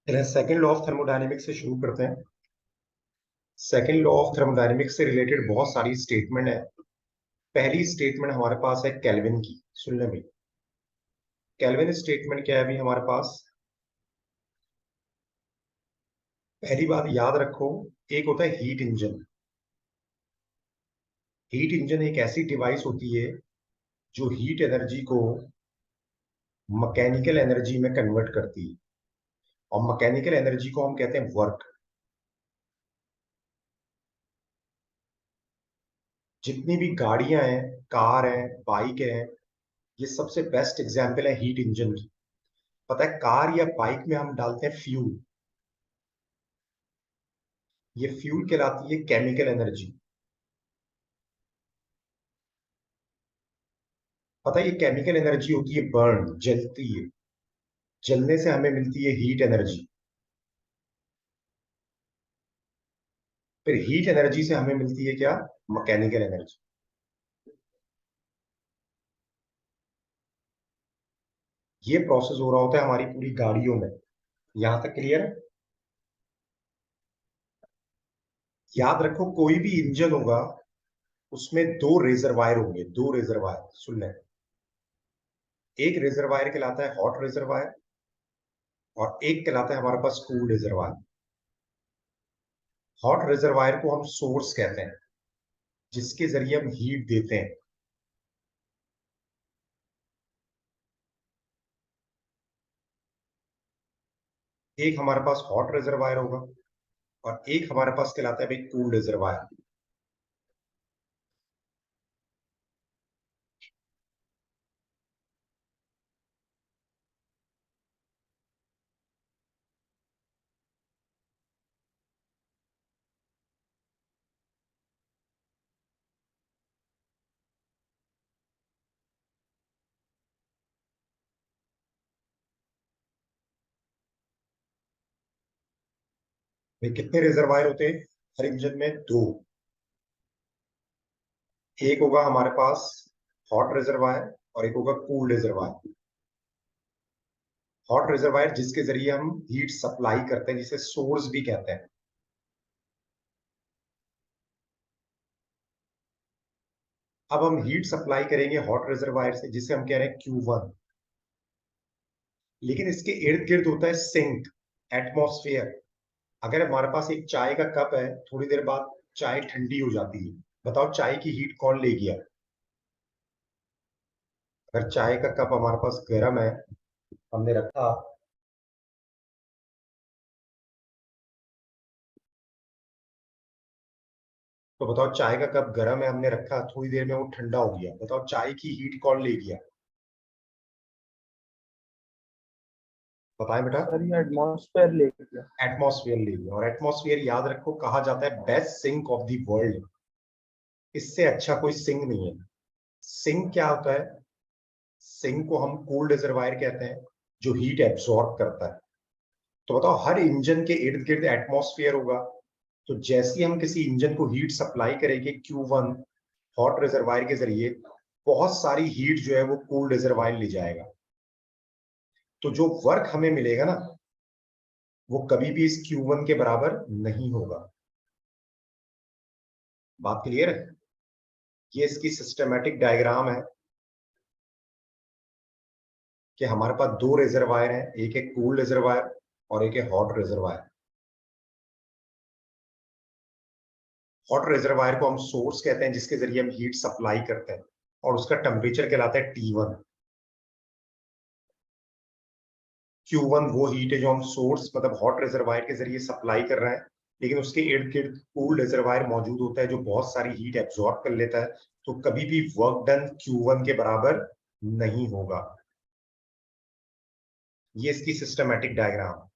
Second law of thermodynamics से शुरू करते हैं। सेकेंड लॉ ऑफ थर्मोडायनेमिक्स से रिलेटेड बहुत सारी स्टेटमेंट है। पहली स्टेटमेंट हमारे पास है केल्विन की। सुनने में केल्विन स्टेटमेंट क्या है अभी हमारे पास। पहली बात याद रखो, एक होता है हीट इंजन। हीट इंजन एक ऐसी डिवाइस होती है जो हीट एनर्जी को मैकेनिकल एनर्जी में कन्वर्ट करती है, और मैकेनिकल एनर्जी को हम कहते हैं वर्क। जितनी भी गाड़ियां हैं, कार हैं, बाइक हैं, ये सबसे बेस्ट एग्जाम्पल है हीट इंजन की। पता है, कार या बाइक में हम डालते हैं फ्यूल। ये फ्यूल कहलाती है केमिकल एनर्जी। पता है, ये केमिकल एनर्जी होती है बर्न, जलती है। जलने से हमें मिलती है हीट एनर्जी। फिर हीट एनर्जी से हमें मिलती है क्या? Mechanical energy. ये प्रोसेस हो रहा होता है हमारी पूरी गाड़ियों में। यहां तक क्लियर है? याद रखो, कोई भी इंजन होगा उसमें दो रिजर्वायर होंगे। दो रिजर्वायर सुन लें। एक रिजर्वायर कहलाता है हॉट रिजर्वायर, और एक कहलाता है हमारे पास कूल रिजर्वायर। हॉट रिजर्वायर को हम सोर्स कहते हैं, जिसके जरिए हम हीट देते हैं। एक हमारे पास हॉट रिजर्वायर होगा, और एक हमारे पास कहलाता है भाई कूल रिजर्वायर। भाई कितने रिजर्वायर होते हैं हर इंजन में? दो। एक होगा हमारे पास हॉट रिजर्वायर, और एक होगा कूल रिजर्वायर। हॉट रिजर्वायर जिसके जरिए हम हीट सप्लाई करते हैं, जिसे सोर्स भी कहते हैं। अब हम हीट सप्लाई करेंगे हॉट रिजर्वायर से, जिसे हम कह रहे हैं Q1। लेकिन इसके इर्द गिर्द होता है सिंक, एटमॉस्फेयर। अगर हमारे पास एक चाय का कप है, थोड़ी देर बाद चाय ठंडी हो जाती है। बताओ चाय की हीट कौन ले गया? अगर चाय का कप हमारे पास गर्म है, हमने रखा, तो बताओ चाय का कप गर्म है, हमने रखा, थोड़ी देर में वो ठंडा हो गया। बताओ चाय की हीट कौन ले गया? बताएं बेटा। सर ये एटमॉस्फेयर ले गया। एटमॉस्फेयर ले गया। और एटमॉस्फेयर याद रखो कहा जाता है best sink of the world. इससे अच्छा कोई सिंक नहीं है। सिंक क्या होता है? सिंक को हम कोल्ड रिजर्वायर कहते हैं, जो हीट एब्सॉर्ब करता है। तो बताओ, हर इंजन के इर्द गिर्द एटमॉस्फेयर होगा। तो जैसे ही हम किसी इंजन को हीट सप्लाई करेंगे Q1 हॉट रिजर्वायर के जरिए, बहुत सारी हीट जो है वो कोल्ड रिजर्वायर ले जाएगा। तो जो वर्क हमें मिलेगा ना, वो कभी भी इस Q1 के बराबर नहीं होगा। बात क्लियर है? ये इसकी सिस्टमेटिक डायग्राम है कि हमारे पास दो रिजर्वायर हैं, एक है कूल रिजर्वायर और एक है हॉट रिजर्वायर। हॉट रिजर्वायर को हम सोर्स कहते हैं, जिसके जरिए हम हीट सप्लाई करते हैं, और उसका टेम्परेचर कहलाता है T1। Q1 वो हीट है जो हम सोर्स मतलब हॉट रिजर्वायर के जरिए सप्लाई कर रहे हैं, लेकिन उसके इर्द गिर्द कूल रिजर्वायर मौजूद होता है जो बहुत सारी हीट एब्जॉर्ब कर लेता है। तो कभी भी वर्क डन Q1 के बराबर नहीं होगा। ये इसकी सिस्टमेटिक डायग्राम।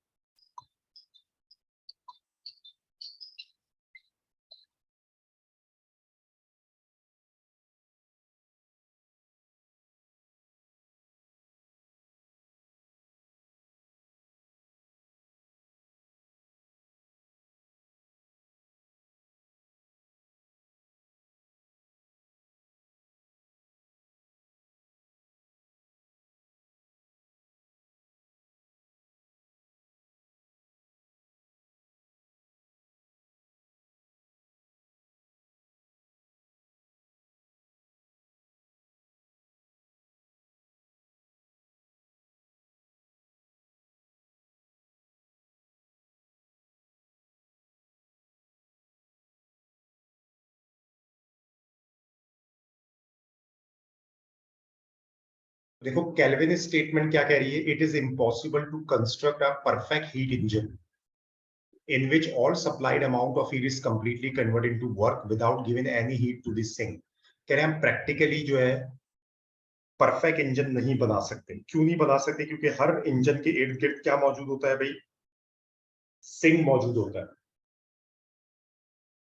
देखो केल्विन स्टेटमेंट क्या कह रही है, it is impossible to construct a perfect heat engine in which all supplied amount of heat is completely converted into work without giving any heat to the sink. कह रहे हैं हम practically जो है परफेक्ट इंजन नहीं बना सकते। क्यों नहीं बना सकते? क्योंकि हर इंजन के इर्द गिर्द क्या मौजूद होता है भाई? सिंक मौजूद होता है,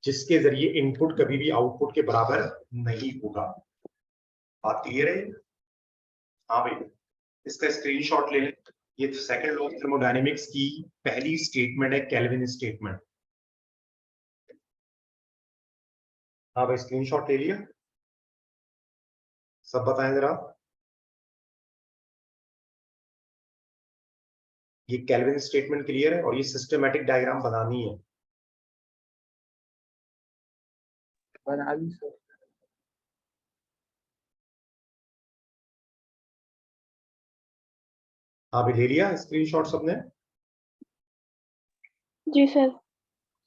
जिसके जरिए इनपुट कभी भी आउटपुट के बराबर नहीं होगा। बात क्लियर है? हाँ भाई, इसका स्क्रीनशॉट ले लें। ये सेकंड लॉ ऑफ थर्मोडायनेमिक्स की पहली स्टेटमेंट है, केल्विन स्टेटमेंट। हाँ भाई, स्क्रीनशॉट ले लिया? सब बताएं जरा। ये केल्विन स्टेटमेंट क्लियर है और ये सिस्टमैटिक डायग्राम बनानी है। बना ली सर। हाँ भी ले लिया स्क्रीनशॉट सबने? जी सर।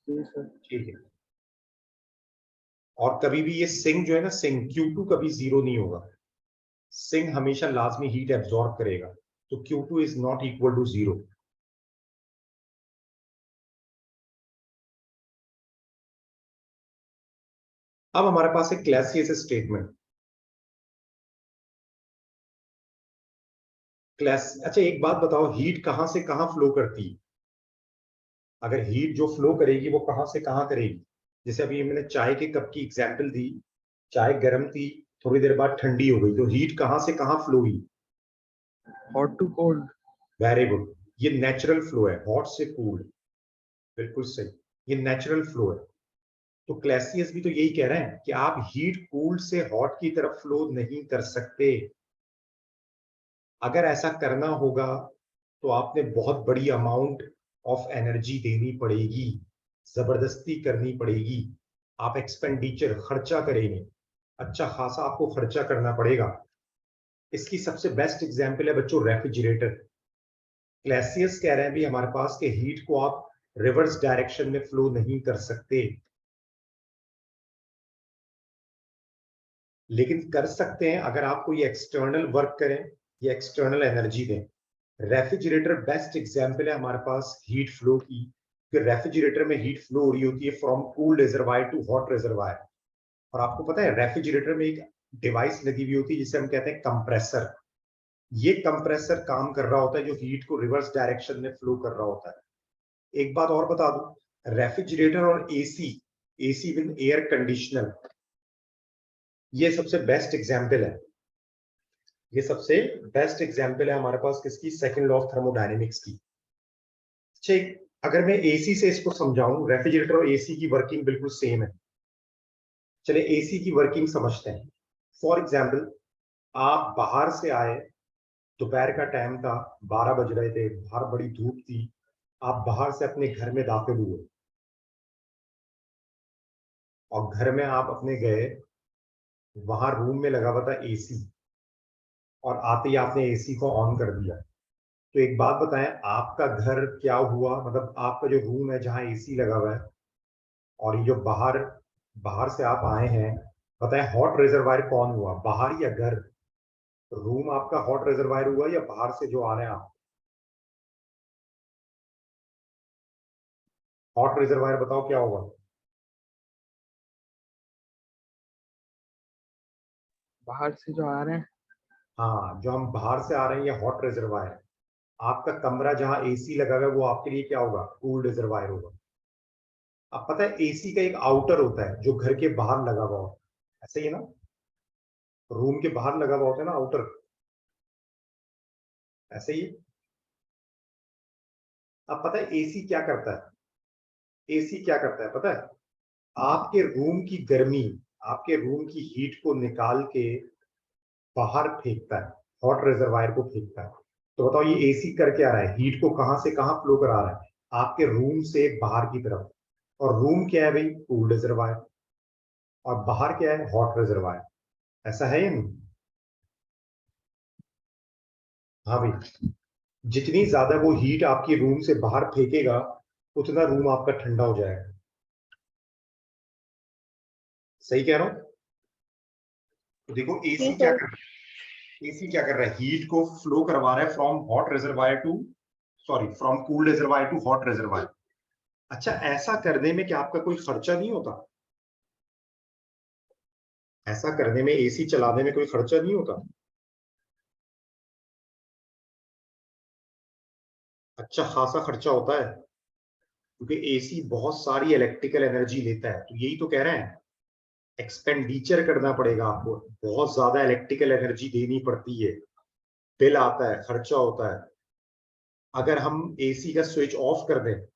जी सर। ठीक है। और कभी भी ये सिंक जो है ना, सिंक Q2 कभी जीरो नहीं होगा। सिंक हमेशा लाजमी हीट एब्जॉर्ब करेगा, तो Q2 is not equal to zero. अब हमारे पास एक क्लासियस स्टेटमेंट। अच्छा एक बात बताओ, हीट कहां से कहां फ्लो करती है? अगर हीट जो फ्लो करेगी वो कहां से कहां करेगी? जैसे अभी मैंने चाय के कप की एग्जांपल दी, चाय गर्म थी, थोड़ी देर बाद ठंडी हो गई, तो हीट कहां से कहां फ्लो हुई? Hot to cold. Very good, ये नेचुरल फ्लो है, हॉट से कूल्ड। बिल्कुल सही, ये नेचुरल फ्लो है। तो क्लैसियस भी तो यही कह रहे हैं कि आप हीट कूल्ड से हॉट की तरफ फ्लो नहीं कर सकते। अगर ऐसा करना होगा तो आपने बहुत बड़ी अमाउंट ऑफ एनर्जी देनी पड़ेगी, जबरदस्ती करनी पड़ेगी, आप एक्सपेंडिचर खर्चा करेंगे, अच्छा खासा आपको खर्चा करना पड़ेगा। इसकी सबसे बेस्ट एग्जांपल है बच्चों रेफ्रिजरेटर। क्लैसियस कह रहे हैं भी हमारे पास के हीट को आप रिवर्स डायरेक्शन में फ्लो नहीं कर सकते, लेकिन कर सकते हैं अगर आप कोई एक्सटर्नल वर्क करें या एक्सटर्नल एनर्जी दें। रेफ्रिजरेटर बेस्ट एग्जांपल है हमारे पास हीट फ्लो की, कि रेफ्रिजरेटर में हीट फ्लो हो रही होती है from cold reservoir to hot reservoir. और आपको पता है रेफ्रिजरेटर में एक डिवाइस लगी हुई होती है जिसे हम कहते हैं कंप्रेसर। ये कंप्रेसर काम कर रहा होता है जो हीट को रिवर्स डायरेक्शन में फ्लो कर रहा होता है। एक बात और बता दूं, रेफ्रिजरेटर और AC, AC with air conditioner, ये सबसे बेस्ट एग्जांपल है। ये सबसे बेस्ट एग्जांपल है हमारे पास किसकी? सेकंड लॉ ऑफ थर्मोडायनेमिक्स की। ठीक, अगर मैं एसी से इसको समझाऊं, रेफ्रिजरेटर और एसी की वर्किंग बिल्कुल सेम है। चले एसी की वर्किंग समझते हैं। फॉर एग्जांपल, आप बाहर से आए, दोपहर का टाइम था, 12 बज रहे थे, बाहर बड़ी धूप थी, आप बाहर से अपने घर में दाखिल हुए और घर में आप अपने गए, वहां रूम में लगा हुआ था एसी, और आते ही आपने एसी को ऑन कर दिया। तो एक बात बताएं, आपका घर क्या हुआ? मतलब आपका जो रूम है जहां एसी लगा हुआ है, और ये जो बाहर बाहर से आप आए हैं, बताएं हॉट रिजर्वायर कौन हुआ, बाहर या घर? रूम आपका हॉट रिजर्वायर हुआ या बाहर से जो आ रहे हैं आप? हॉट रिजर्वायर बताओ क्या होगा? बाहर से जो आ रहे हैं। हाँ, जो हम बाहर से आ रहे हैं ये हॉट रिजर्वायर। आपका कमरा जहां एसी लगा हुआ है वो आपके लिए क्या होगा? कूल रिजर्वायर होगा। अब पता है एसी का एक आउटर होता है जो घर के बाहर लगा हुआ होता है, ऐसे ही है ना? रूम के बाहर लगा हुआ होता है ना आउटर, ऐसे ही। अब पता है एसी क्या करता है? एसी क्या करता है पता है? आपके रूम की गर्मी, आपके रूम की हीट को निकाल के बाहर फेंकता है, हॉट रिजर्वायर को फेंकता है। तो बताओ ये एसी कर क्या रहा है? हीट को कहां से कहां फ्लो करा रहा है? आपके रूम से बाहर की तरफ। और रूम क्या है भाई? Cool reservoir. और बाहर क्या है? Hot reservoir. ऐसा है या नहीं? हाँ भाई, जितनी ज्यादा वो हीट आपकी रूम से बाहर फेंकेगा उतना रूम आपका ठंडा हो जाएगा। सही कह रहा हूं? तो देखो एसी जी क्या सर। कर रहा है, एसी क्या कर रहा है, हीट को फ्लो करवा रहा है from hot reservoir to, sorry from cold reservoir to hot reservoir. अच्छा, ऐसा करने में क्या आपका कोई खर्चा नहीं होता? ऐसा करने में, एसी चलाने में कोई खर्चा नहीं होता? अच्छा खासा खर्चा होता है, क्योंकि एसी बहुत सारी इलेक्ट्रिकल एनर्जी लेता है। तो यही तो कह रहे हैं, एक्सपेंडिचर करना पड़ेगा आपको, बहुत ज्यादा इलेक्ट्रिकल एनर्जी देनी पड़ती है, बिल आता है, खर्चा होता है। अगर हम एसी का स्विच ऑफ कर दें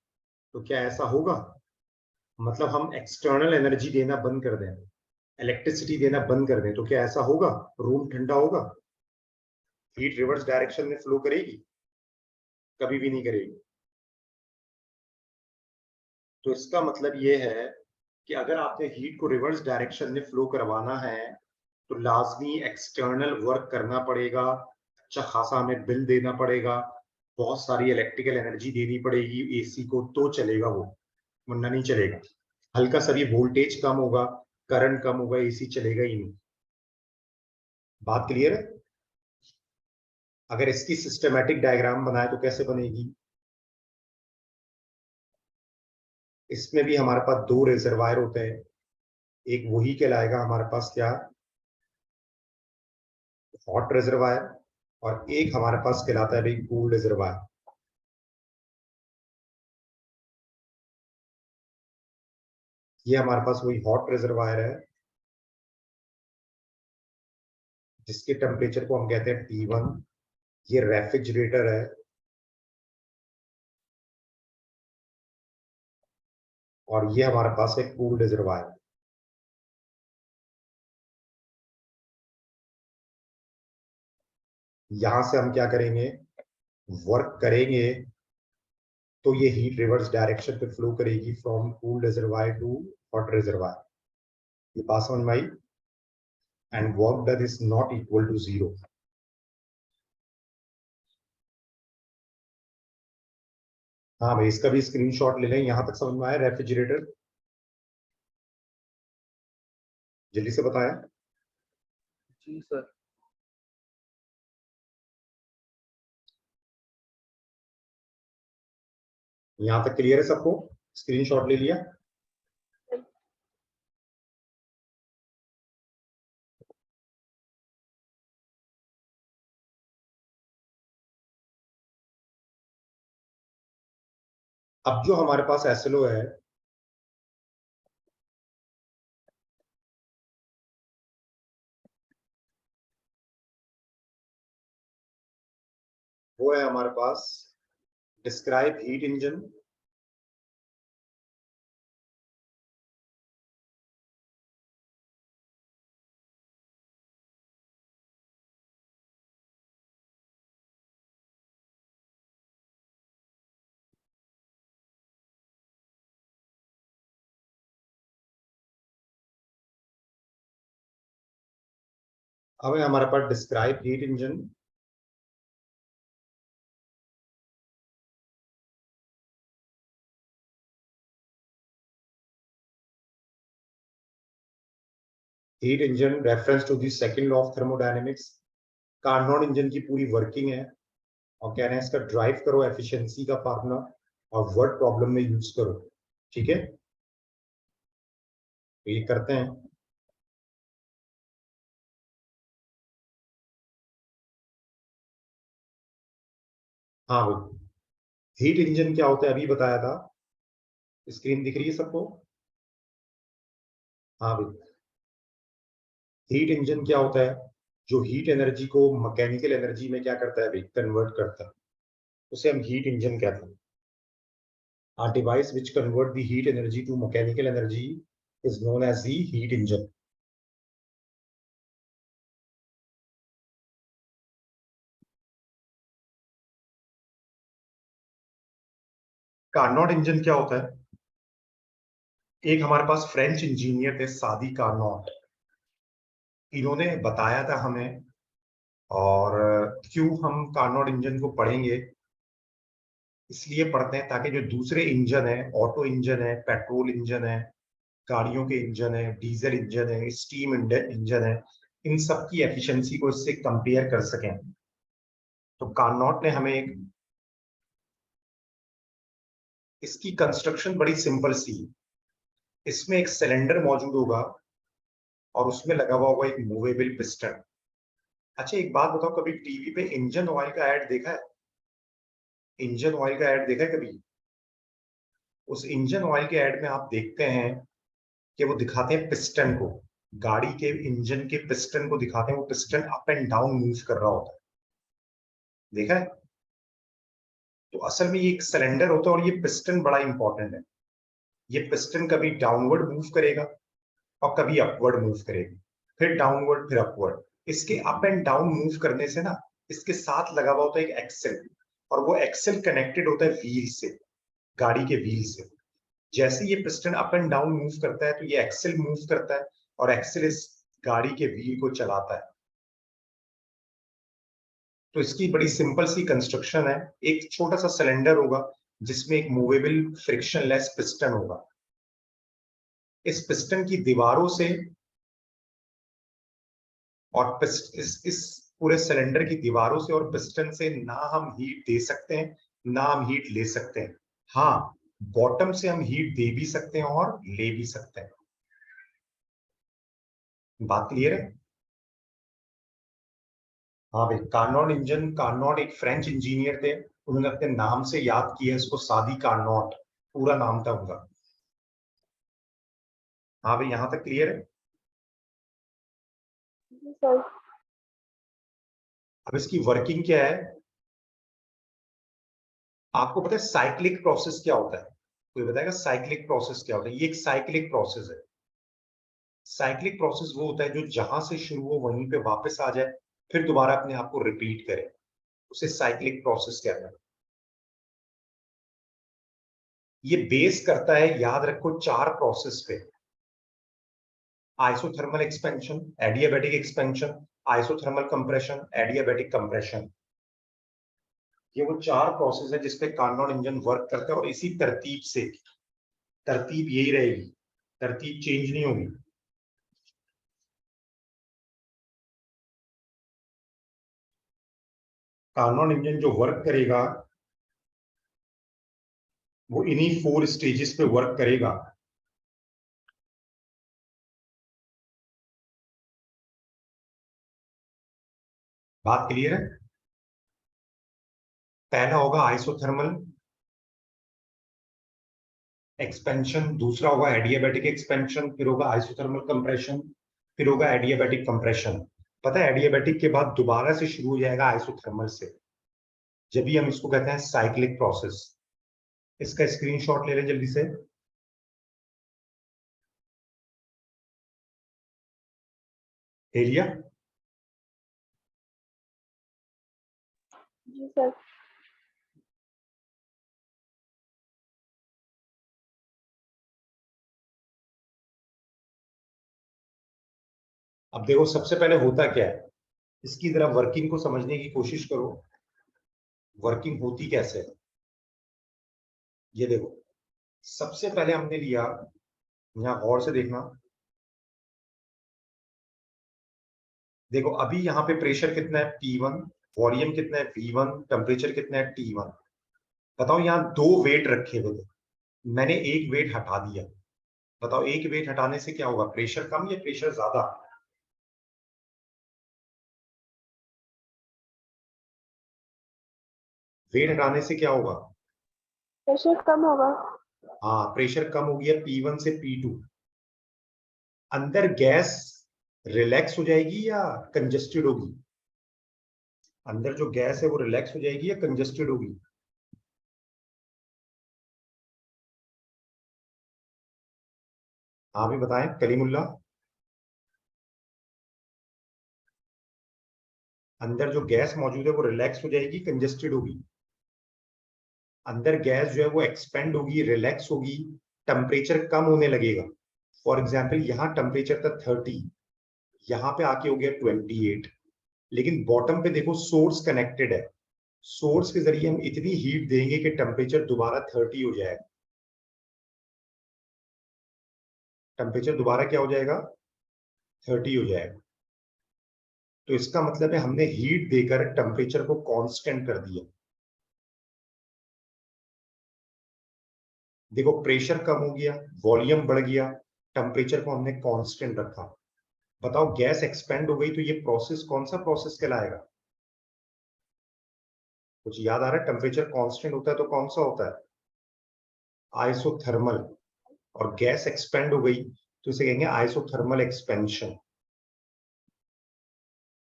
तो क्या ऐसा होगा? मतलब हम एक्सटर्नल एनर्जी देना बंद कर दें, इलेक्ट्रिसिटी देना बंद कर दें, तो क्या ऐसा होगा? रूम ठंडा होगा? हीट रिवर्स डायरेक्शन में फ्लो करेगी? कभी भी नहीं करेगी। तो इसका मतलब ये है कि अगर आपने हीट को रिवर्स डायरेक्शन में फ्लो करवाना है तो लाजमी एक्सटर्नल वर्क करना पड़ेगा, अच्छा खासा हमें बिल देना पड़ेगा, बहुत सारी इलेक्ट्रिकल एनर्जी देनी पड़ेगी एसी को, तो चलेगा वो, वरना नहीं चलेगा। हल्का सा भी वोल्टेज कम होगा, करंट कम होगा, एसी चलेगा ही नहीं। बात क्लियर है? अगर इसकी सिस्टमैटिक डायग्राम बनाए तो कैसे बनेगी? इसमें भी हमारे पास दो रिजर्वायर होते हैं, एक वही कहलाएगा हमारे पास क्या, हॉट रिजर्वायर, और एक हमारे पास कहलाता है भाई कूल रिजर्वायर। ये हमारे पास वही हॉट रिजर्वायर है जिसके टेम्परेचर को हम कहते हैं T1। ये रेफ्रिजरेटर है, और ये हमारे पास एक कूल रिजर्वायर। यहां से हम क्या करेंगे, वर्क करेंगे तो ये हीट रिवर्स डायरेक्शन पे फ्लो करेगी from cool reservoir to hot reservoir. ये बात समझ में आई? And work done is not equal to zero. हाँ भाई, इसका भी स्क्रीनशॉट ले लें। यहां तक समझ में आया रेफ्रिजरेटर? जल्दी से बताया। जी सर। यहां तक क्लियर है सबको? स्क्रीनशॉट ले लिया? अब जो हमारे पास एसएलओ है, वो है हमारे पास डिस्क्राइब हीट इंजन। अब है हमारे पास describe heat engine. Heat engine reference to the second law of thermodynamics. Carnot engine की पूरी वर्किंग है, और कह रहे हैं इसका ड्राइव करो एफिशिएंसी का फार्मूला, और वर्ड प्रॉब्लम में यूज करो। ठीक है, तो ये करते हैं। हाँ भाई, हीट इंजन क्या होता है अभी बताया था। स्क्रीन दिख रही है सबको? हाँ भाई, हीट इंजन क्या होता है, जो हीट एनर्जी को मैकेनिकल एनर्जी में क्या करता है भाई, कन्वर्ट करता है, उसे हम हीट इंजन कहते हैं। A device which convert the heat energy to mechanical energy is known as the heat engine. Carnot engine क्या होता है? एक हमारे पास फ्रेंच इंजीनियर थे सादी कार्नोट, इन्होंने बताया था हमें। और क्यों हम कार्नोट इंजन को पढ़ेंगे, इसलिए पढ़ते हैं ताकि जो दूसरे इंजन है, ऑटो इंजन है, पेट्रोल इंजन है, गाड़ियों के इंजन है, डीजल इंजन है, स्टीम इंजन है, इन सब की एफिशिएंसी को इससे कंपेयर कर सकें। तो कार्नोट ने हमें इसकी कंस्ट्रक्शन बड़ी सिंपल सी है। इसमें एक सिलेंडर मौजूद होगा और उसमें लगा हुआ होगा एक मूवेबल पिस्टन। अच्छा एक बात बताओ, कभी टीवी पे इंजन ऑयल का ऐड देखा है? इंजन ऑयल का ऐड देखा है कभी? उस इंजन ऑयल के ऐड में आप देखते हैं कि वो दिखाते हैं पिस्टन को, गाड़ी के इंजन के पिस्टन को दिखाते हैं, वो piston up and down move कर रहा होता है, देखा है? तो असल में ये एक सिलेंडर होता है और ये पिस्टन बड़ा इंपॉर्टेंट है। ये पिस्टन कभी डाउनवर्ड मूव करेगा और कभी अपवर्ड मूव करेगा, फिर डाउनवर्ड फिर अपवर्ड। इसके अप एंड डाउन मूव करने से ना इसके साथ लगा हुआ होता है एक एक्सेल, और वो एक्सेल कनेक्टेड होता है व्हील से, गाड़ी के व्हील से। जैसे ये piston up and down move करता है तो ये एक्सेल मूव करता है और एक्सेल इस गाड़ी के व्हील को चलाता है। तो इसकी बड़ी सिंपल सी कंस्ट्रक्शन है। एक छोटा सा सिलेंडर होगा जिसमें एक मूवेबल फ्रिक्शनलेस पिस्टन होगा। इस पिस्टन की दीवारों से और इस पूरे सिलेंडर की दीवारों से और पिस्टन से ना हम हीट दे सकते हैं ना हम हीट ले सकते हैं। हाँ, बॉटम से हम हीट दे भी सकते हैं और ले भी सकते हैं। बात क्लियर है? हाँ भाई, कार्नोट इंजन, कार्नोट एक फ्रेंच इंजीनियर थे, उन्होंने अपने नाम से याद किया इसको, सादी कार्नोट पूरा नाम था उनका। हाँ भाई, यहां तक क्लियर है? जी सर। अब इसकी वर्किंग क्या है? आपको पता है साइक्लिक प्रोसेस क्या होता है? कोई बताएगा साइक्लिक प्रोसेस क्या होता है? ये एक साइक्लिक प्रोसेस है। साइक्लिक प्रोसेस वो होता है जो जहां से शुरू हो वहीं पे वापस आ जाए, फिर दोबारा अपने आप को रिपीट करे, उसे साइक्लिक प्रोसेस कहते हैं। ये बेस करता है, याद रखो, 4 प्रोसेस पे: isothermal expansion, adiabatic expansion, isothermal compression, adiabatic compression. ये वो 4 प्रोसेस है जिसपे कार्नोट इंजन वर्क करता है और इसी तरतीब से, तरतीब यही रहेगी, तरतीब चेंज नहीं होगी। कार्नोट इंजन जो वर्क करेगा वो इन्हीं 4 स्टेजेस पे वर्क करेगा। बात क्लियर है? पहला होगा आइसोथर्मल एक्सपेंशन, दूसरा होगा एडियाबैटिक एक्सपेंशन, फिर होगा आइसोथर्मल कंप्रेशन, फिर होगा एडियाबैटिक कंप्रेशन। पता है एडियाबैटिक के बाद दोबारा से शुरू हो जाएगा आइसोथर्मल से, जब भी हम इसको कहते हैं साइक्लिक प्रोसेस। इसका स्क्रीनशॉट ले लें जल्दी से। ले लिया? जी सर। अब देखो सबसे पहले होता क्या है, इसकी जरा वर्किंग को समझने की कोशिश करो। वर्किंग होती कैसे है ये देखो। सबसे पहले हमने लिया, यहां गौर से देखना, देखो अभी यहाँ पे प्रेशर कितना है P1, वॉल्यूम कितना है V1, टेम्परेचर कितना है T1। बताओ यहाँ 2 वेट रखे हुए थे, मैंने एक वेट हटा दिया। बताओ एक वेट हटाने से क्या होगा, प्रेशर कम या प्रेशर ज्यादा? वेट हटाने से क्या होगा? प्रेशर कम होगा। हाँ, प्रेशर कम हो गया P1 से P2। अंदर गैस रिलैक्स हो जाएगी या कंजेस्टेड होगी? अंदर जो गैस है वो रिलैक्स हो जाएगी या कंजेस्टेड होगी? हाँ भी बताएं कलीमुल्ला। अंदर जो गैस मौजूद है वो रिलैक्स हो जाएगी कंजेस्टेड होगी? अंदर गैस जो है वो एक्सपेंड होगी, रिलैक्स होगी, टेम्परेचर कम होने लगेगा। फॉर एग्जाम्पल यहाँ टेम्परेचर था 30, यहाँ पे आके हो गया 28, लेकिन बॉटम पे देखो सोर्स कनेक्टेड है, सोर्स के जरिए हम इतनी हीट देंगे कि टेम्परेचर दोबारा 30 हो जाएगा। टेम्परेचर दोबारा क्या हो जाएगा? 30 हो जाएगा। तो इसका मतलब है हमने हीट देकर टेम्परेचर को कांस्टेंट कर दिया। देखो प्रेशर कम हो गया, वॉल्यूम बढ़ गया, टेम्परेचर को हमने कांस्टेंट रखा। बताओ गैस एक्सपेंड हो गई तो ये प्रोसेस कौन सा प्रोसेस कहलाएगा? कुछ याद आ रहा है? टेम्परेचर कांस्टेंट होता है तो कौन सा होता है? आइसोथर्मल। और गैस एक्सपेंड हो गई तो इसे कहेंगे आइसोथर्मल एक्सपेंशन।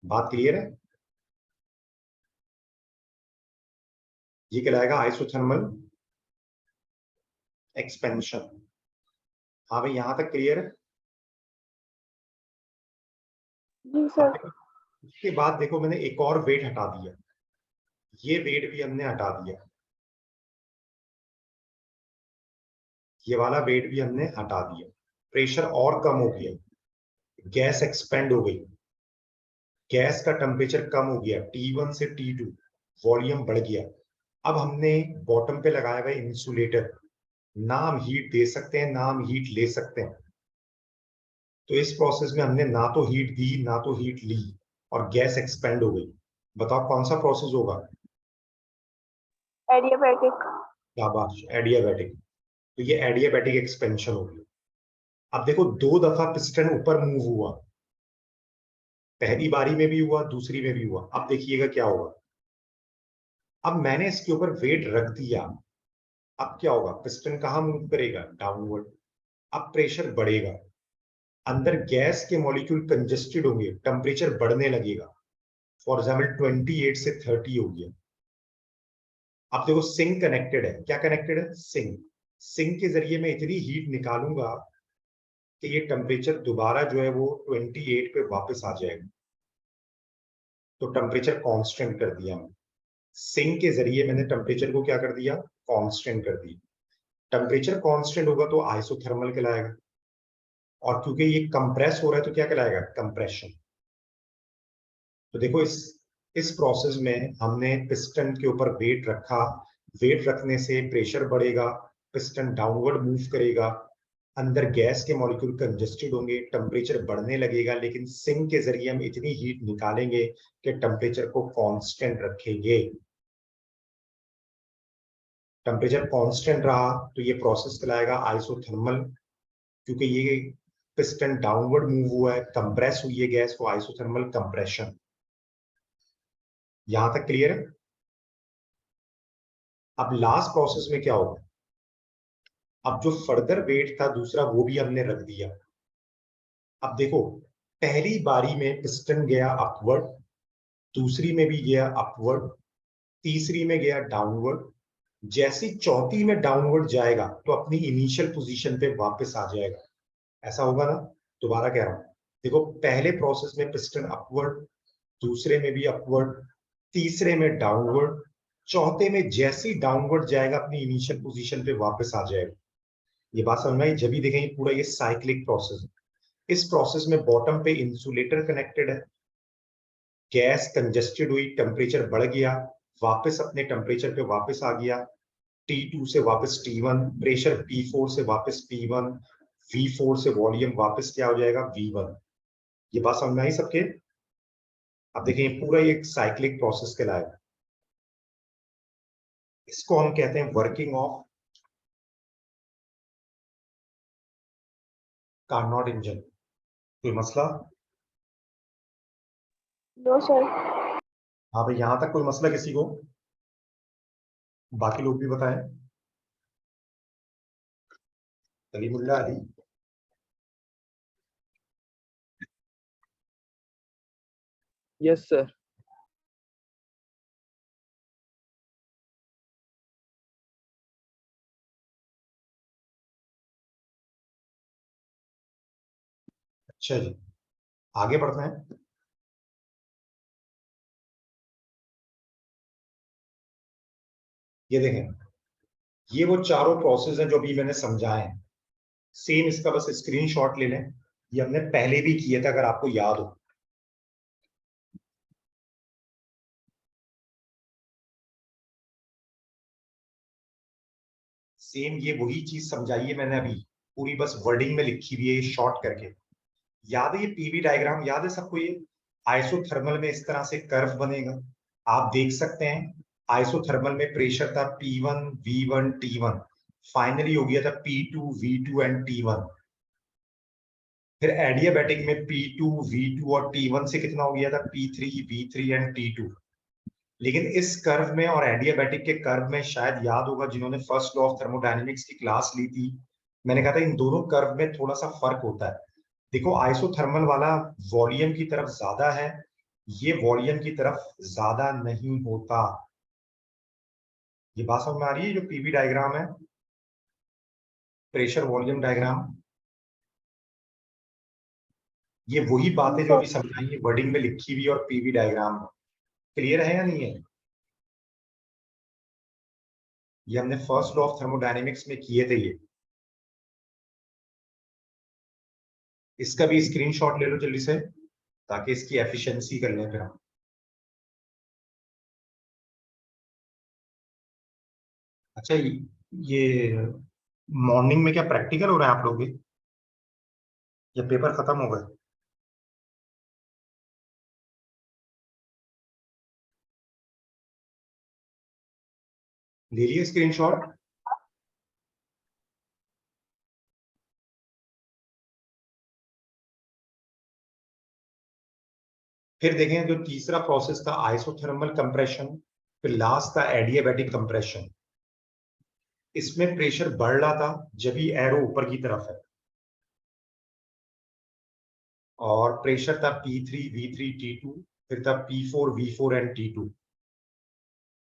बात क्लियर है? ये कहलाएगा आइसोथर्मल एक्सपेंशन। हाँ भाई, यहां तक क्लियर है? जी अब सर। देखो, उसके बाद देखो मैंने एक और वेट हटा दिया, ये वेट भी हमने हटा दिया, ये वाला वेट भी हमने हटा दिया। प्रेशर और कम हो गया, गैस एक्सपेंड हो गई, गैस का टेम्परेचर कम हो गया T1 से T2, वॉल्यूम बढ़ गया। अब हमने बॉटम पे लगाया हुआ इंसुलेटर, ना हम हीट दे सकते हैं ना हम हीट ले सकते हैं। तो इस प्रोसेस में हमने ना तो हीट दी ना तो हीट ली और गैस एक्सपेंड हो गई। बताओ कौन सा प्रोसेस होगा? एडियाबैटिक। शाबाश, एडियाबैटिक। तो ये एडियाबैटिक एक्सपेंशन होगी। अब देखो 2 दफा पिस्टन ऊपर मूव हुआ, पहली बारी में भी हुआ, दूसरी में भी हुआ। अब देखिएगा क्या होगा। अब मैंने इसके ऊपर वेट रख दिया, अब क्या होगा? पिस्टन कहां मूव करेगा? डाउनवर्ड। अब प्रेशर बढ़ेगा, अंदर गैस के मॉलिक्यूल कंजेस्टेड होंगे, टेम्परेचर बढ़ने लगेगा। फॉर एग्जाम्पल 28 से 30 हो गया। अब देखो सिंक कनेक्टेड है। क्या कनेक्टेड है? सिंक। सिंक के जरिए मैं इतनी हीट निकालूंगा कि ये टेम्परेचर दोबारा जो है वो 28 पे वापस आ जाएगा। तो टेम्परेचर कांस्टेंट कर दिया मैंने। सिंक के जरिए मैंने टेम्परेचर को क्या कर दिया? कांस्टेंट कर दिया। टेम्परेचर कांस्टेंट होगा तो आइसोथर्मल कहलाएगा, और क्योंकि ये कंप्रेस हो रहा है तो क्या कहलाएगा? कंप्रेशन। तो देखो इस प्रोसेस में हमने पिस्टन के ऊपर वेट रखा, वेट रखने से प्रेशर बढ़ेगा, पिस्टन डाउनवर्ड मूव करेगा, अंदर गैस के मॉलिक्यूल कंजेस्टेड होंगे, टेम्परेचर बढ़ने लगेगा, लेकिन सिंक के जरिए हम इतनी हीट निकालेंगे कि टेम्परेचर को कांस्टेंट रखेंगे। टेम्परेचर कांस्टेंट रहा तो ये प्रोसेस कहलाएगा आइसोथर्मल, क्योंकि ये पिस्टन डाउनवर्ड मूव हुआ है, कंप्रेस हुई है गैस, को आइसोथर्मल कंप्रेशन। यहां तक क्लियर है? अब लास्ट प्रोसेस में क्या होगा? अब जो फर्दर वेट था दूसरा वो भी हमने रख दिया। अब देखो पहली बारी में पिस्टन गया अपवर्ड, दूसरी में भी गया अपवर्ड, तीसरी में गया डाउनवर्ड। जैसी चौथी में डाउनवर्ड जाएगा तो अपनी इनिशियल पोजीशन पे वापस आ जाएगा। ऐसा होगा ना? दोबारा कह रहा हूं, देखो पहले प्रोसेस में पिस्टन अपवर्ड, दूसरे में भी अपवर्ड, तीसरे में डाउनवर्ड, चौथे में जैसे ही डाउनवर्ड जाएगा अपनी इनिशियल पोजीशन पे वापस आ जाएगा। ये बात समझ में आई? जब भी देखेंगे पूरा ये साइक्लिक प्रोसेस है। इस प्रोसेस में बॉटम पे इंसुलेटर कनेक्टेड है, गैस कंजेस्टेड हुई, टेम्परेचर बढ़ गया, वापस अपने टेम्परेचर पे वापस आ गया, T2 से वापस T1, प्रेशर P4 से वापस P1, V4 से वॉल्यूम वापस क्या हो जाएगा? V1। ये बात समझ में आई सबके? अब देखिए पूरा ये साइक्लिक प्रोसेस कहलाएगा। इसको हम कहते हैं वर्किंग ऑफ कार्नोट इंजन। कोई मसला? No sir. हाँ भाई, यहां तक कोई मसला किसी को? बाकी लोग भी बताएं। सलीमुल्लाह अली। Yes sir. अच्छा जी, आगे बढ़ते हैं। ये देखें, ये वो चारों प्रोसेस हैं जो अभी मैंने समझाए हैं। सेम इसका बस स्क्रीनशॉट ले लें, ये हमने पहले भी किए थे अगर आपको याद हो। सेम ये वही चीज समझाई है मैंने अभी, पूरी बस वर्डिंग में लिखी हुई है शॉर्ट करके। याद है ये पीवी डायग्राम? याद है सबको? ये आइसोथर्मल में इस तरह से कर्व बनेगा, आप देख सकते हैं। आइसोथर्मल में प्रेशर था P1 V1 T1, फाइनली हो गया था P2 V2 एंड T1। फिर एडियाबैटिक में P2 V2 और T1 से कितना हो गया था P3 V3 एंड T2। लेकिन इस कर्व में और एडियाबैटिक के कर्व में शायद याद होगा जिन्होंने फर्स्ट लॉ ऑफ थर्मोडायनेमिक्स की क्लास ली थी, मैंने कहा था इन दोनों कर्व में थोड़ा सा फर्क होता है। देखो आइसोथर्मल वाला वॉल्यूम की तरफ ज्यादा है, ये वॉल्यूम की तरफ ज्यादा नहीं होता। ये बात समझ में आ रही है? जो पीवी डायग्राम है, प्रेशर वॉल्यूम डायग्राम, ये वही बात है जो अभी समझाई है, वर्डिंग में लिखी हुई और पीवी डायग्राम में। क्लियर है या नहीं है? ये हमने फर्स्ट लॉ ऑफ थर्मोडायनेमिक्स में किए थे ये। इसका भी स्क्रीनशॉट ले लो जल्दी से, ताकि इसकी एफिशिएंसी कर लें फिर हम। अच्छा, ये मॉर्निंग में क्या प्रैक्टिकल हो रहा है आप लोग के, या पेपर खत्म हो गए? ले लिए स्क्रीनशॉट? फिर देखें जो तीसरा प्रोसेस था आइसोथर्मल कंप्रेशन, फिर लास्ट था एडियाबैटिक कंप्रेशन। इसमें प्रेशर बढ़ रहा था जब ही एरो ऊपर की तरफ है, और प्रेशर था P3 V3 T2, फिर था P4 V4 एंड T2।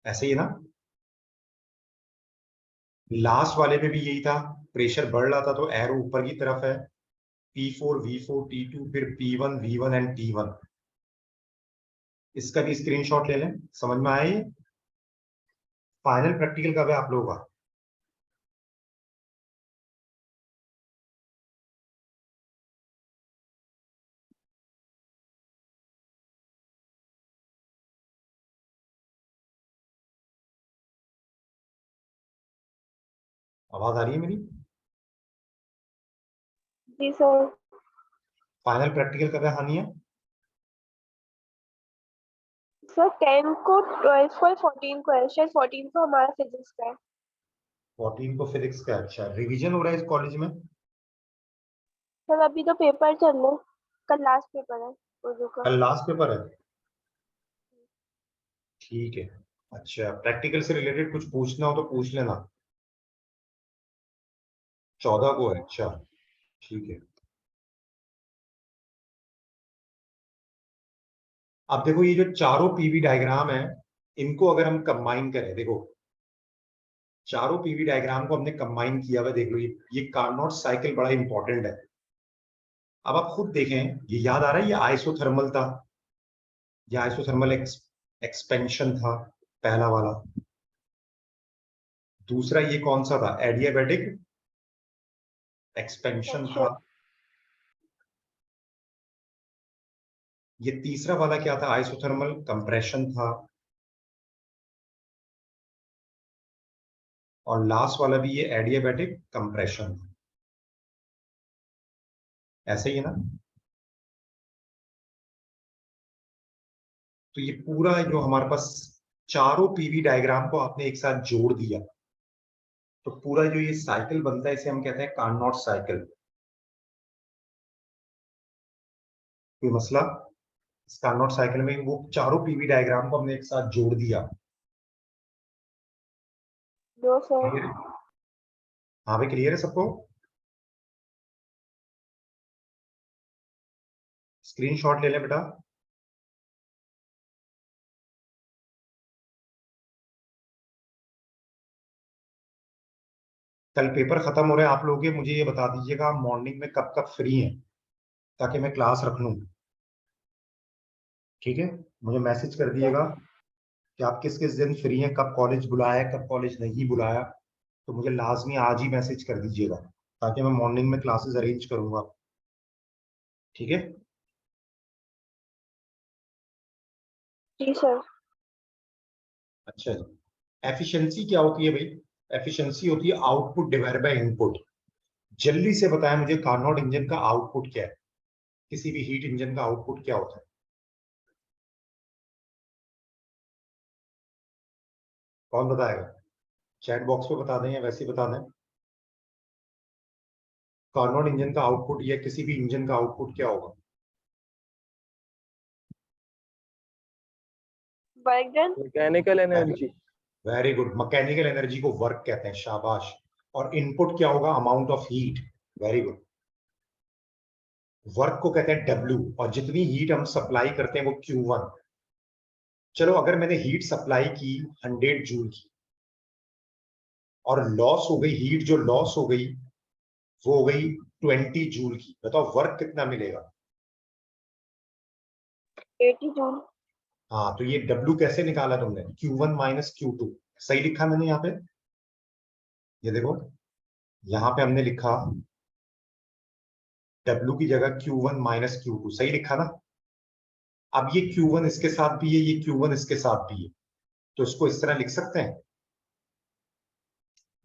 ऐसे ही ना? लास्ट वाले में भी यही था, प्रेशर बढ़ रहा था तो एरो ऊपर की तरफ है, P4 V4 T2, फिर P1 V1 एंड T1। इसका भी स्क्रीनशॉट ले लें। समझ में आया ये? फाइनल प्रैक्टिकल कब है आप लोगों का? आवाज आ रही है मेरी? जी सर। फाइनल प्रैक्टिकल कब है हानिया? सर 10 को, 12 को, 14 को है, शायद 14 को हमारा फिजिक्स का है। 14 को फिजिक्स का। अच्छा, रिवीजन हो रहा है इस कॉलेज में? सर अभी तो पेपर चल रहे हैं, कल लास्ट पेपर है उर्दू का। कल लास्ट पेपर है? ठीक है। अच्छा, प्रैक्टिकल से रिलेटेड कुछ पूछना हो तो पूछ लेना। 14 को है? अच्छा, ठीक है। अब देखो ये जो चारों पीवी डायग्राम है, इनको अगर हम कंबाइन करें, देखो चारों पीवी डायग्राम को हमने कंबाइन किया हुआ, देख लो ये कार्नोट साइकिल बड़ा इंपॉर्टेंट है। अब आप खुद देखें, ये याद आ रहा है, ये आइसोथर्मल था, ये आइसोथर्मल एक्सपेंशन था पहला वाला। दूसरा ये कौन सा था? एडियाबैटिक एक्सपेंशन था। ये तीसरा वाला क्या था? आइसोथर्मल कंप्रेशन था। और लास्ट वाला भी ये एडियाबैटिक कंप्रेशन था। ऐसे ही है ना? तो ये पूरा जो हमारे पास चारों पीवी डायग्राम को आपने एक साथ जोड़ दिया, तो पूरा जो ये साइकिल बनता है इसे हम कहते हैं कार्नोट साइकिल। कोई मसला? इस कार्नोट साइकिल में वो चारों पीवी डायग्राम को हमने एक साथ जोड़ दिया। No sir. क्लियर है? हाँ भाई, क्लियर है सबको? स्क्रीनशॉट ले लें बेटा। कल पेपर खत्म हो रहे हैं आप लोगों के, मुझे ये बता दीजिएगा आप मॉर्निंग में कब कब फ्री हैं, ताकि मैं क्लास रख लूँ। ठीक है, मुझे मैसेज कर दिएगा कि आप किस किस दिन फ्री हैं, कब कॉलेज बुलाया है, कब कॉलेज नहीं बुलाया। तो मुझे लाजमी आज ही मैसेज कर दीजिएगा, ताकि मैं मॉर्निंग में क्लासेस अरेंज करूंगा। ठीक है? जी सर। अच्छा जी। एफिशिएंसी क्या होती है भाई? एफिशिएंसी होती है आउटपुट डिवाइड बाय इनपुट। जल्दी से बताएं मुझे, कार्नोट इंजन का आउटपुट क्या है? किसी भी हीट इंजन का आउटपुट क्या होता है? कौन बताएगा? चैट बॉक्स पे बता दें या वैसे ही बता दें? कार्नोट इंजन का आउटपुट या किसी भी इंजन का आउटपुट क्या होगा? Work done. Mechanical energy. Very good, mechanical energy को वर्क कहते हैं, शाबाश। और इनपुट क्या होगा? Amount of heat. Very good. Work को कहते हैं डब्ल्यू, और जितनी हीट हम सप्लाई करते हैं वो Q1। चलो अगर मैंने हीट सप्लाई की 100 जूल की और लॉस हो गई, हीट जो लॉस हो गई वो हो गई 20 जूल की, बताओ वर्क कितना मिलेगा? 80 जूल। हाँ, तो ये W कैसे निकाला तुमने? Q1 minus Q2। सही लिखा मैंने यहाँ पे, ये देखो, यहाँ पे हमने लिखा W की जगह Q1 माइनस Q2, सही लिखा ना? अब ये Q1 इसके साथ भी है, ये Q1 इसके साथ भी है, तो इसको इस तरह लिख सकते हैं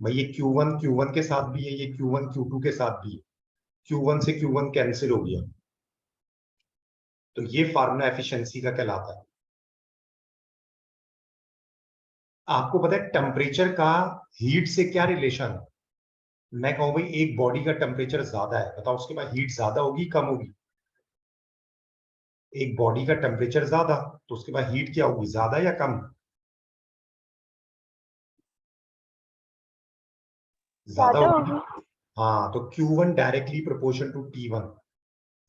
भाई, ये Q1 Q1 के साथ भी है, ये Q1 Q2 के साथ भी है, Q1 से Q1 कैंसिल हो गया, तो ये फार्मूला एफिशिएंसी का कहलाता है। आपको पता है टेम्परेचर का हीट से क्या रिलेशन है? मैं कहूं भाई एक बॉडी का टेम्परेचर ज्यादा है, बताओ उसके बाद हीट ज्यादा होगी कम होगी? एक बॉडी का टेम्परेचर ज्यादा, तो उसके बाद हीट क्या होगी, ज्यादा या कम? ज्यादा ज्यादा होगी। होगी। हाँ, तो Q1 directly proportion to T1,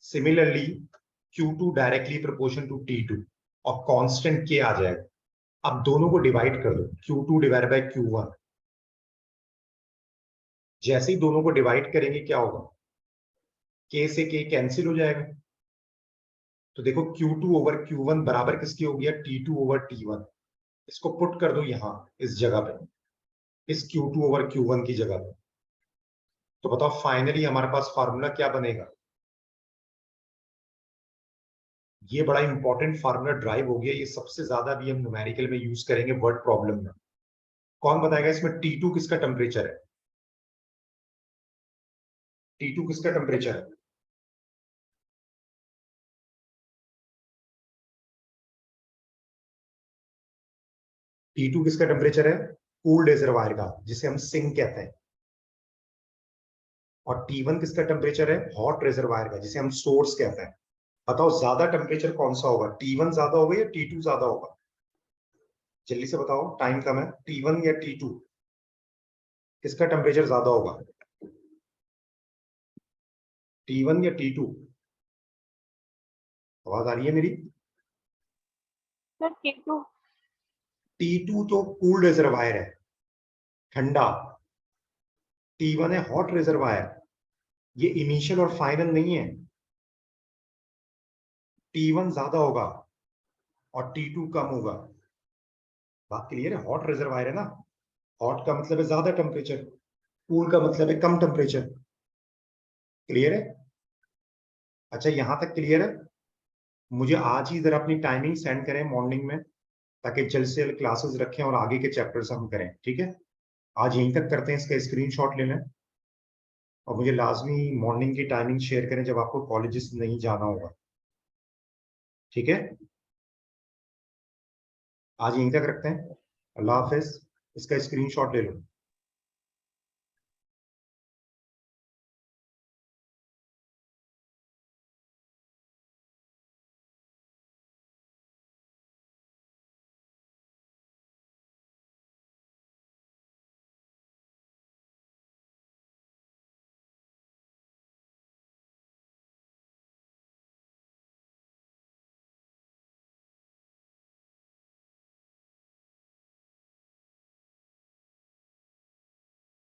similarly Q2 directly proportion to T2, और कांस्टेंट K आ जाएगा। अब दोनों को डिवाइड कर दो, Q2 डिवाइड बाय Q1। जैसे ही दोनों को डिवाइड करेंगे क्या होगा? K से K कैंसिल हो जाएगा, तो देखो Q2 ओवर Q1 बराबर किसके हो गया? T2 over T1। इसको पुट कर दो यहां इस जगह पे, इस Q2 ओवर Q1 की जगह पे, तो बताओ फाइनली हमारे पास फार्मूला क्या बनेगा? ये बड़ा इंपॉर्टेंट फार्मूला ड्राइव हो गया, ये सबसे ज्यादा भी हम न्यूमेरिकल में यूज करेंगे वर्ड प्रॉब्लम में। कौन बताएगा इसमें T2 किसका टेम्परेचर है? T2 किसका टेम्परेचर है? T2 किसका टेम्परेचर है? कूल्ड रिजर्वायर का, जिसे हम सिंक कहते हैं। और T1 किसका टेम्परेचर है? हॉट रिजर्वायर का, जिसे हम सोर्स कहते हैं। बताओ ज्यादा टेम्परेचर कौन सा होगा? T1 ज्यादा होगा या T2 ज्यादा होगा? जल्दी से बताओ, टाइम कम है। T1 या T2, किसका टेम्परेचर ज्यादा होगा? T1 या T2? आवाज आ रही है मेरी? Sir T2। T2 तो कूल्ड रिजर्वायर है, ठंडा। T1 है हॉट रिजर्वायर, ये इनिशियल और फाइनल नहीं है। T1 ज्यादा होगा और T2 कम होगा। बात क्लियर है? हॉट रिजर्वायर है ना, हॉट का मतलब है ज्यादा टेम्परेचर, कूल का मतलब है कम टेम्परेचर। क्लियर है? अच्छा, यहां तक क्लियर है? मुझे आज ही जरा अपनी टाइमिंग सेंड करें मॉर्निंग में, ताकि जल्द से जल्द क्लासेस रखें और आगे के चैप्टर्स हम करें, ठीक है? आज यहीं तक करते हैं, इसका स्क्रीनशॉट ले लें और मुझे लाजमी मॉर्निंग की टाइमिंग शेयर करें जब आपको कॉलेजेस नहीं जाना होगा, ठीक है? आज यहीं तक रखते हैं। अल्लाह हाफिज। इसका स्क्रीनशॉट ले लो।